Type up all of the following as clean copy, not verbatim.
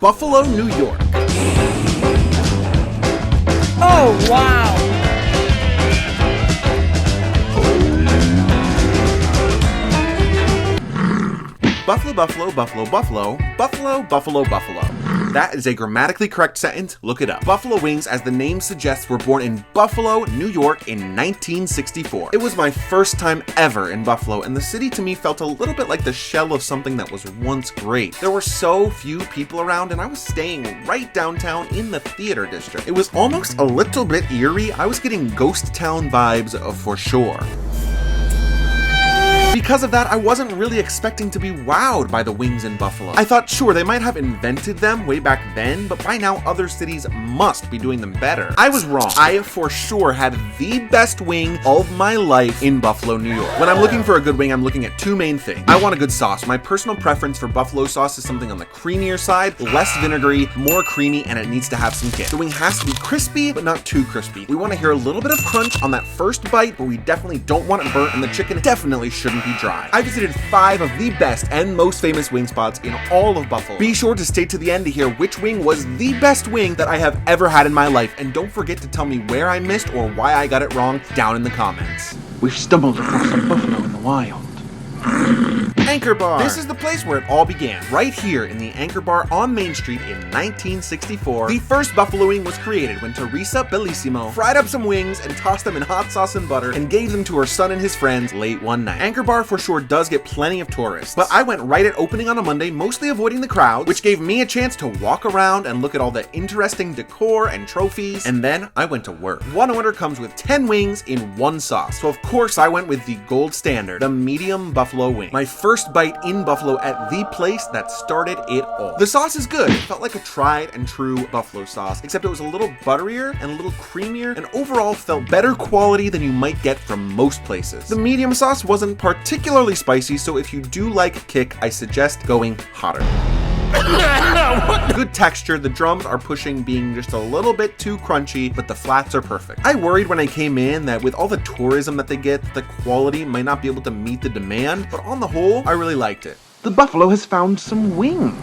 Buffalo, New York. Oh, wow. Buffalo, buffalo, buffalo, buffalo, buffalo, buffalo, buffalo. That is a grammatically correct sentence. Look it up. Buffalo Wings, as the name suggests, were born in Buffalo, New York in 1964. It was my first time ever in Buffalo, and the city to me felt a little bit like the shell of something that was once great. There were so few people around, and I was staying right downtown in the theater district. It was almost a little bit eerie. I was getting ghost town vibes for sure. Because of that, I wasn't really expecting to be wowed by the wings in Buffalo. I thought, sure, they might have invented them way back then, but by now other cities must be doing them better. I was wrong. I for sure had the best wing of my life in Buffalo, New York. When I'm looking for a good wing, I'm looking at two main things. I want a good sauce. My personal preference for buffalo sauce is something on the creamier side, less vinegary, more creamy, and it needs to have some kick. The wing has to be crispy, but not too crispy. We want to hear a little bit of crunch on that first bite, but we definitely don't want it burnt, and the chicken definitely shouldn't be dry. I visited 5 of the best and most famous wing spots in all of Buffalo. Be sure to stay to the end to hear which wing was the best wing that I have ever had in my life, and don't forget to tell me where I missed or why I got it wrong down in the comments. We've stumbled across a buffalo in the wild. Anchor Bar. This is the place where it all began, right here in the Anchor Bar on Main Street in 1964. The first buffalo wing was created when Teresa Bellissimo fried up some wings and tossed them in hot sauce and butter and gave them to her son and his friends late one night. Anchor Bar for sure does get plenty of tourists, but I went right at opening on a Monday, mostly avoiding the crowd, which gave me a chance to walk around and look at all the interesting decor and trophies, and then I went to work. One order comes with 10 wings in one sauce, so of course I went with the gold standard, the medium buffalo wing. My first bite in Buffalo at the place that started it all. The sauce is good. It felt like a tried and true buffalo sauce, except it was a little butterier and a little creamier, and overall felt better quality than you might get from most places. The medium sauce wasn't particularly spicy, so if you do like kick, I suggest going hotter. Good texture, the drums are pushing being just a little bit too crunchy, but the flats are perfect. I worried when I came in that with all the tourism that they get, the quality might not be able to meet the demand, but on the whole, I really liked it. The buffalo has found some wings.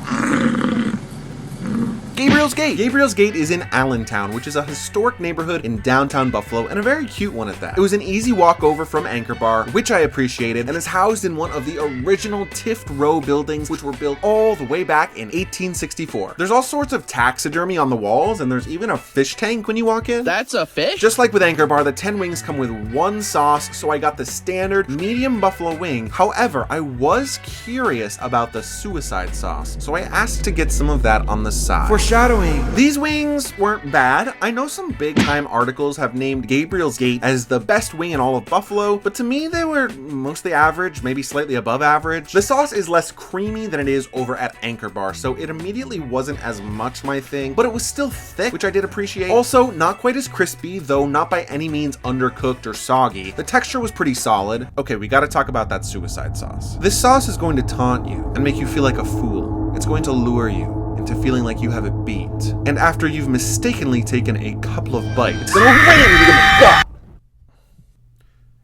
Gabriel's Gate. Gabriel's Gate is in Allentown, which is a historic neighborhood in downtown Buffalo, and a very cute one at that. It was an easy walk over from Anchor Bar, which I appreciated, and is housed in one of the original Tift Row buildings, which were built all the way back in 1864. There's all sorts of taxidermy on the walls, and there's even a fish tank when you walk in. That's a fish? Just like with Anchor Bar, the 10 wings come with one sauce, so I got the standard medium buffalo wing. However, I was curious about the suicide sauce, so I asked to get some of that on the side. Foreshadowing. These wings weren't bad. I know some big time articles have named Gabriel's Gate as the best wing in all of Buffalo, but to me they were mostly average, maybe slightly above average. The sauce is less creamy than it is over at Anchor Bar, so it immediately wasn't as much my thing, but it was still thick, which I did appreciate. Also, not quite as crispy, though not by any means undercooked or soggy. The texture was pretty solid. Okay, we gotta talk about that suicide sauce. This sauce is going to taunt you and make you feel like a fool. It's going to lure you into feeling like you have it beat. And after you've mistakenly taken a couple of bites, then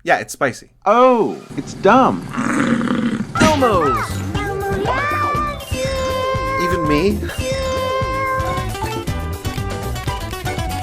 yeah, it's spicy. Oh, it's dumb. ELMOS! Even me?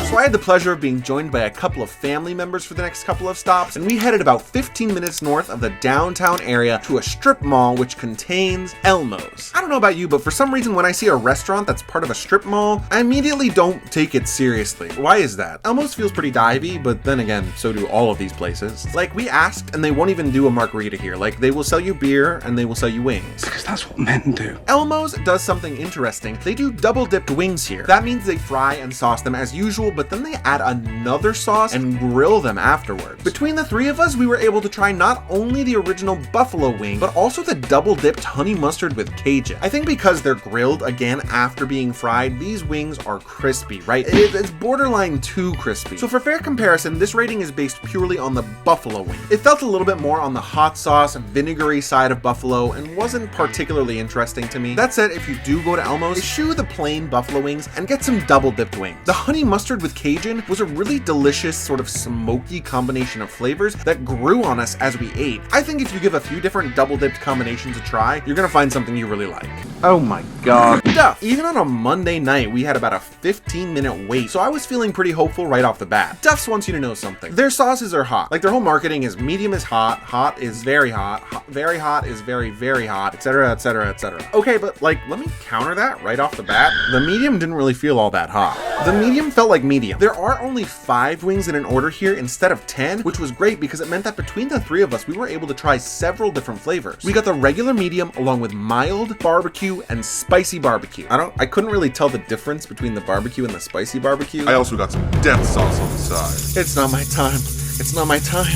So I had the pleasure of being joined by a couple of family members for the next couple of stops, and we headed about 15 minutes north of the downtown area to a strip mall which contains ELMOS. I don't know about you, but for some reason when I see a restaurant that's part of a strip mall, I immediately don't take it seriously. Why is that? ELMOS feels pretty divey, but then again, so do all of these places. Like, we asked and they won't even do a margarita here. Like, they will sell you beer and they will sell you wings. Because that's what men do. ELMOS does something interesting. They do double dipped wings here. That means they fry and sauce them as usual, but then they add another sauce and grill them afterwards. Between the three of us, we were able to try not only the original buffalo wing, but also the double dipped honey mustard with Cajun. I think because they're grilled again after being fried, these wings are crispy, right? It's borderline too crispy. So for fair comparison, this rating is based purely on the buffalo wing. It felt a little bit more on the hot sauce, vinegary side of buffalo and wasn't particularly interesting to me. That said, if you do go to ELMOS, eschew the plain buffalo wings and get some double dipped wings. The honey mustard with Cajun was a really delicious sort of smoky combination of flavors that grew on us as we ate. I think if you give a few different double-dipped combinations a try, you're gonna find something you really like. Oh my god. Duff. Even on a Monday night, we had about a 15-minute wait, so I was feeling pretty hopeful right off the bat. Duff's wants you to know something. Their sauces are hot. Like, their whole marketing is medium is hot, hot is very hot, very hot is very, very hot, etc., etc., etc. Okay, but like, let me counter that right off the bat. The medium didn't really feel all that hot. The medium felt like medium. There are only 5 wings in an order here instead of 10, which was great because it meant that between the 3 of us, we were able to try several different flavors. We got the regular medium along with mild barbecue and spicy barbecue. I couldn't really tell the difference between the barbecue and the spicy barbecue. I also got some death sauce on the side. It's not my time. It's not my time.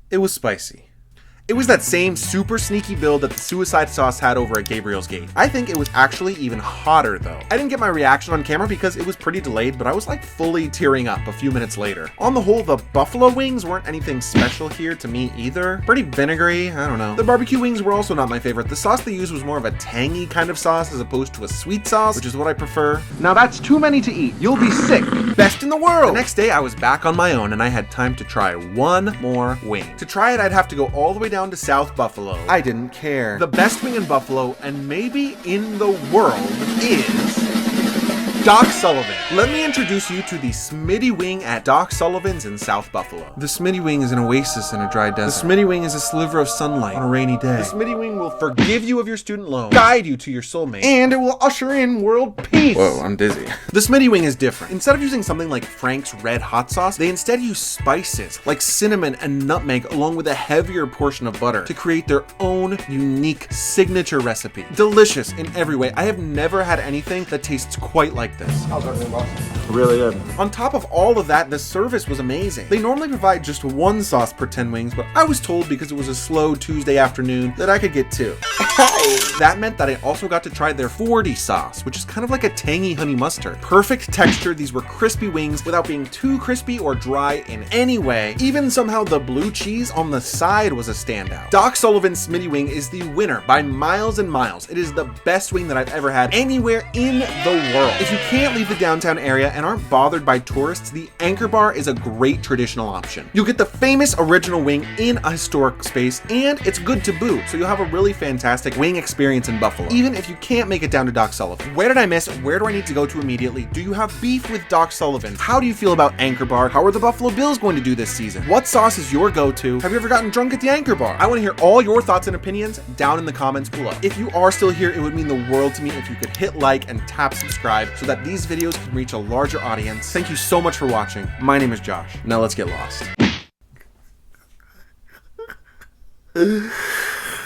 It was spicy. It was that same super sneaky build that the suicide sauce had over at Gabriel's Gate. I think it was actually even hotter though. I didn't get my reaction on camera because it was pretty delayed, but I was like fully tearing up a few minutes later. On the whole, the buffalo wings weren't anything special here to me either. Pretty vinegary, I don't know. The barbecue wings were also not my favorite. The sauce they used was more of a tangy kind of sauce as opposed to a sweet sauce, which is what I prefer. Now that's too many to eat. You'll be sick. Best in the world! The next day I was back on my own and I had time to try one more wing. To try it, I'd have to go all the way down to South Buffalo. I didn't care. The best wing in Buffalo, and maybe in the world, is Doc Sullivan. Let me introduce you to the Smitty Wing at Doc Sullivan's in South Buffalo. The Smitty Wing is an oasis in a dry desert. The Smitty Wing is a sliver of sunlight on a rainy day. The Smitty Wing will forgive you of your student loan, guide you to your soulmate, and it will usher in world peace. Whoa, I'm dizzy. The Smitty Wing is different. Instead of using something like Frank's Red Hot Sauce, they instead use spices like cinnamon and nutmeg along with a heavier portion of butter to create their own unique signature recipe. Delicious in every way. I have never had anything that tastes quite like this. Really good. On top of all of that, the service was amazing. They normally provide just one sauce per 10 wings, but I was told because it was a slow Tuesday afternoon that I could get 2. That meant that I also got to try their 40 sauce, which is kind of like a tangy honey mustard. Perfect texture. These were crispy wings without being too crispy or dry in any way. Even somehow the blue cheese on the side was a standout. Doc Sullivan's Smitty Wing is the winner by miles and miles. It is the best wing that I've ever had anywhere in the world. If you can't leave the downtown area and aren't bothered by tourists, the Anchor Bar is a great traditional option. You'll get the famous original wing in a historic space, and it's good to boot, so you'll have a really fantastic wing experience in Buffalo, even if you can't make it down to Doc Sullivan. Where did I miss? Where do I need to go to immediately? Do you have beef with Doc Sullivan? How do you feel about Anchor Bar? How are the Buffalo Bills going to do this season? What sauce is your go-to? Have you ever gotten drunk at the Anchor Bar? I want to hear all your thoughts and opinions down in the comments below. If you are still here, it would mean the world to me if you could hit like and tap subscribe so that these videos can reach a larger audience. Thank you so much for watching. My name is Josh. Now let's get lost.